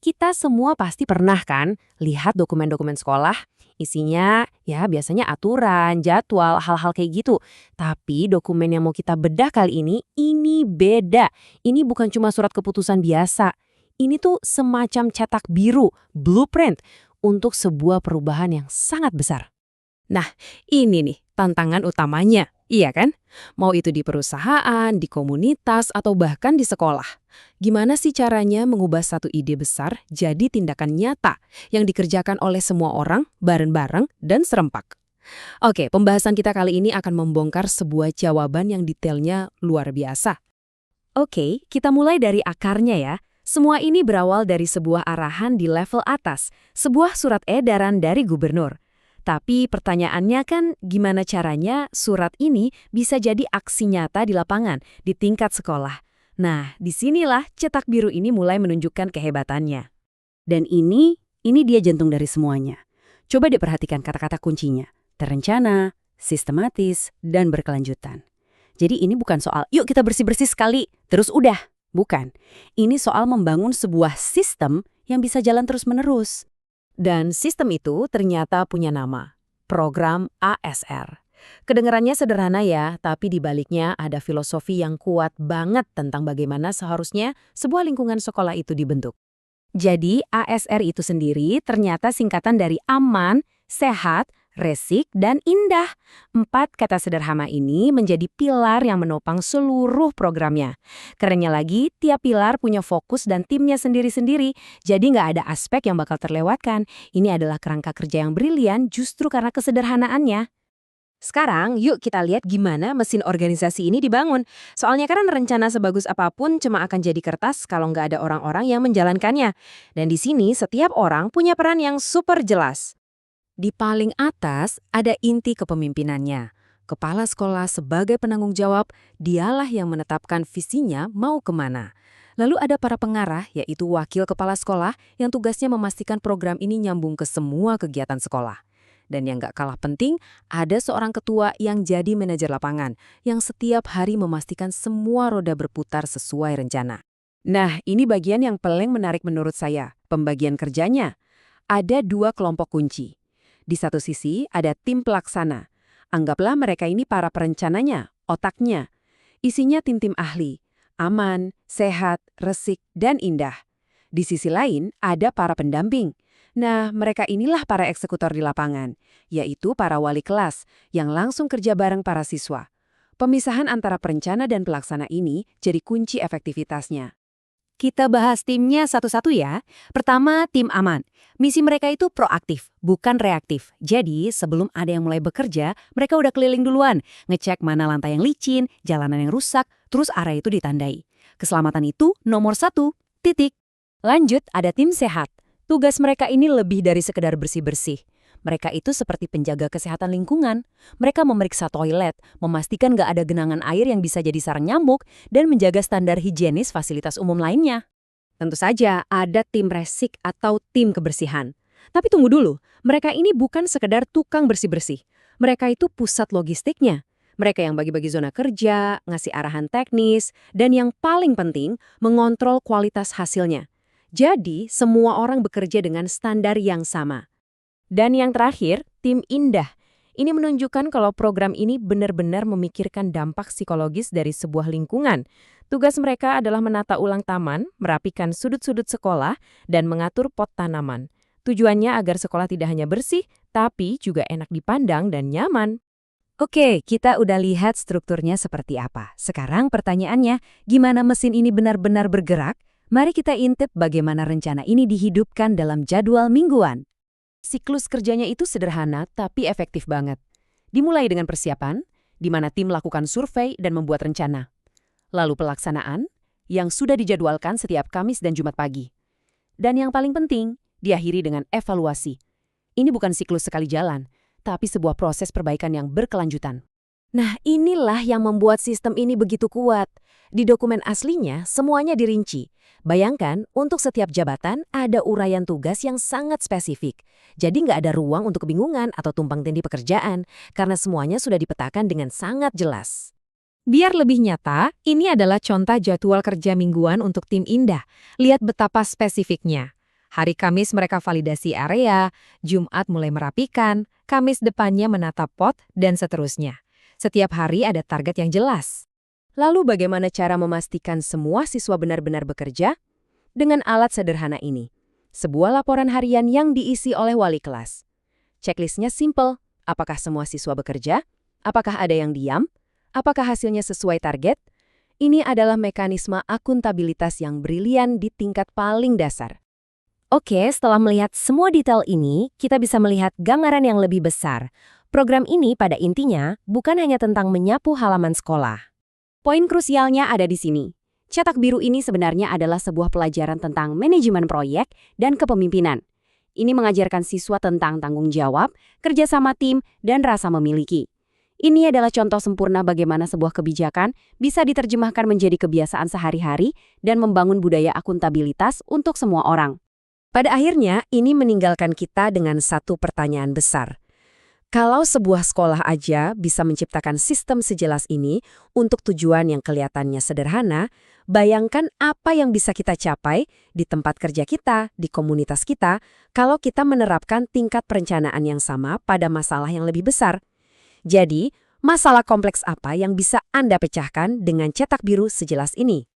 Kita semua pasti pernah kan lihat dokumen-dokumen sekolah, isinya ya biasanya aturan, jadwal, hal-hal kayak gitu. Tapi dokumen yang mau kita bedah kali ini beda. Ini bukan cuma surat keputusan biasa. Ini tuh semacam cetak biru, blueprint, untuk sebuah perubahan yang sangat besar. Nah, ini nih tantangan utamanya, iya kan? Mau itu di perusahaan, di komunitas, atau bahkan di sekolah. Gimana sih caranya mengubah satu ide besar jadi tindakan nyata yang dikerjakan oleh semua orang, bareng-bareng, dan serempak? Oke, pembahasan kita kali ini akan membongkar sebuah jawaban yang detailnya luar biasa. Oke, kita mulai dari akarnya ya. Semua ini berawal dari sebuah arahan di level atas, sebuah surat edaran dari gubernur. Tapi pertanyaannya kan gimana caranya surat ini bisa jadi aksi nyata di lapangan, di tingkat sekolah. Nah, disinilah cetak biru ini mulai menunjukkan kehebatannya. Dan ini dia jantung dari semuanya. Coba diperhatikan kata-kata kuncinya. Terencana, sistematis, dan berkelanjutan. Jadi ini bukan soal, yuk kita bersih-bersih sekali, terus udah. Bukan. Ini soal membangun sebuah sistem yang bisa jalan terus-menerus. Dan sistem itu ternyata punya nama, program ASR. Kedengarannya sederhana ya, tapi di baliknya ada filosofi yang kuat banget tentang bagaimana seharusnya sebuah lingkungan sekolah itu dibentuk. Jadi ASR itu sendiri ternyata singkatan dari aman, sehat, resik, dan indah. 4 kata sederhana ini menjadi pilar yang menopang seluruh programnya. Kerennya lagi, tiap pilar punya fokus dan timnya sendiri-sendiri, jadi nggak ada aspek yang bakal terlewatkan. Ini adalah kerangka kerja yang brilian justru karena kesederhanaannya. Sekarang, yuk kita lihat gimana mesin organisasi ini dibangun. Soalnya kan rencana sebagus apapun cuma akan jadi kertas kalau nggak ada orang-orang yang menjalankannya. Dan di sini setiap orang punya peran yang super jelas. Di paling atas ada inti kepemimpinannya. Kepala sekolah sebagai penanggung jawab, dialah yang menetapkan visinya mau kemana. Lalu ada para pengarah, yaitu wakil kepala sekolah, yang tugasnya memastikan program ini nyambung ke semua kegiatan sekolah. Dan yang gak kalah penting, ada seorang ketua yang jadi manajer lapangan, yang setiap hari memastikan semua roda berputar sesuai rencana. Nah, ini bagian yang paling menarik menurut saya, pembagian kerjanya. Ada 2 kelompok kunci. Di satu sisi ada tim pelaksana. Anggaplah mereka ini para perencananya, otaknya. Isinya tim-tim ahli, aman, sehat, resik, dan indah. Di sisi lain ada para pendamping. Nah, mereka inilah para eksekutor di lapangan, yaitu para wali kelas yang langsung kerja bareng para siswa. Pemisahan antara perencana dan pelaksana ini jadi kunci efektivitasnya. Kita bahas timnya satu-satu ya. Pertama, tim aman. Misi mereka itu proaktif, bukan reaktif. Jadi, sebelum ada yang mulai bekerja, mereka udah keliling duluan, ngecek mana lantai yang licin, jalanan yang rusak, terus area itu ditandai. Keselamatan itu nomor 1, titik. Lanjut, ada tim sehat. Tugas mereka ini lebih dari sekedar bersih-bersih. Mereka itu seperti penjaga kesehatan lingkungan. Mereka memeriksa toilet, memastikan nggak ada genangan air yang bisa jadi sarang nyamuk, dan menjaga standar higienis fasilitas umum lainnya. Tentu saja ada tim resik atau tim kebersihan. Tapi tunggu dulu, mereka ini bukan sekedar tukang bersih-bersih. Mereka itu pusat logistiknya. Mereka yang bagi-bagi zona kerja, ngasih arahan teknis, dan yang paling penting, mengontrol kualitas hasilnya. Jadi, semua orang bekerja dengan standar yang sama. Dan yang terakhir, tim indah. Ini menunjukkan kalau program ini benar-benar memikirkan dampak psikologis dari sebuah lingkungan. Tugas mereka adalah menata ulang taman, merapikan sudut-sudut sekolah, dan mengatur pot tanaman. Tujuannya agar sekolah tidak hanya bersih, tapi juga enak dipandang dan nyaman. Oke, kita udah lihat strukturnya seperti apa. Sekarang pertanyaannya, gimana mesin ini benar-benar bergerak? Mari kita intip bagaimana rencana ini dihidupkan dalam jadwal mingguan. Siklus kerjanya itu sederhana tapi efektif banget. Dimulai dengan persiapan, di mana tim melakukan survei dan membuat rencana. Lalu pelaksanaan, yang sudah dijadwalkan setiap Kamis dan Jumat pagi. Dan yang paling penting, diakhiri dengan evaluasi. Ini bukan siklus sekali jalan, tapi sebuah proses perbaikan yang berkelanjutan. Nah, inilah yang membuat sistem ini begitu kuat. Di dokumen aslinya, semuanya dirinci. Bayangkan, untuk setiap jabatan ada uraian tugas yang sangat spesifik. Jadi nggak ada ruang untuk kebingungan atau tumpang tindih pekerjaan, karena semuanya sudah dipetakan dengan sangat jelas. Biar lebih nyata, ini adalah contoh jadwal kerja mingguan untuk tim Indah. Lihat betapa spesifiknya. Hari Kamis mereka validasi area, Jumat mulai merapikan, Kamis depannya menata pot, dan seterusnya. Setiap hari ada target yang jelas. Lalu bagaimana cara memastikan semua siswa benar-benar bekerja? Dengan alat sederhana ini. Sebuah laporan harian yang diisi oleh wali kelas. Checklistnya simple. Apakah semua siswa bekerja? Apakah ada yang diam? Apakah hasilnya sesuai target? Ini adalah mekanisme akuntabilitas yang brilian di tingkat paling dasar. Oke, setelah melihat semua detail ini, kita bisa melihat gambaran yang lebih besar. Program ini pada intinya bukan hanya tentang menyapu halaman sekolah. Poin krusialnya ada di sini. Cetak biru ini sebenarnya adalah sebuah pelajaran tentang manajemen proyek dan kepemimpinan. Ini mengajarkan siswa tentang tanggung jawab, kerjasama tim, dan rasa memiliki. Ini adalah contoh sempurna bagaimana sebuah kebijakan bisa diterjemahkan menjadi kebiasaan sehari-hari dan membangun budaya akuntabilitas untuk semua orang. Pada akhirnya, ini meninggalkan kita dengan satu pertanyaan besar. Kalau sebuah sekolah aja bisa menciptakan sistem sejelas ini untuk tujuan yang kelihatannya sederhana, bayangkan apa yang bisa kita capai di tempat kerja kita, di komunitas kita, kalau kita menerapkan tingkat perencanaan yang sama pada masalah yang lebih besar. Jadi, masalah kompleks apa yang bisa Anda pecahkan dengan cetak biru sejelas ini?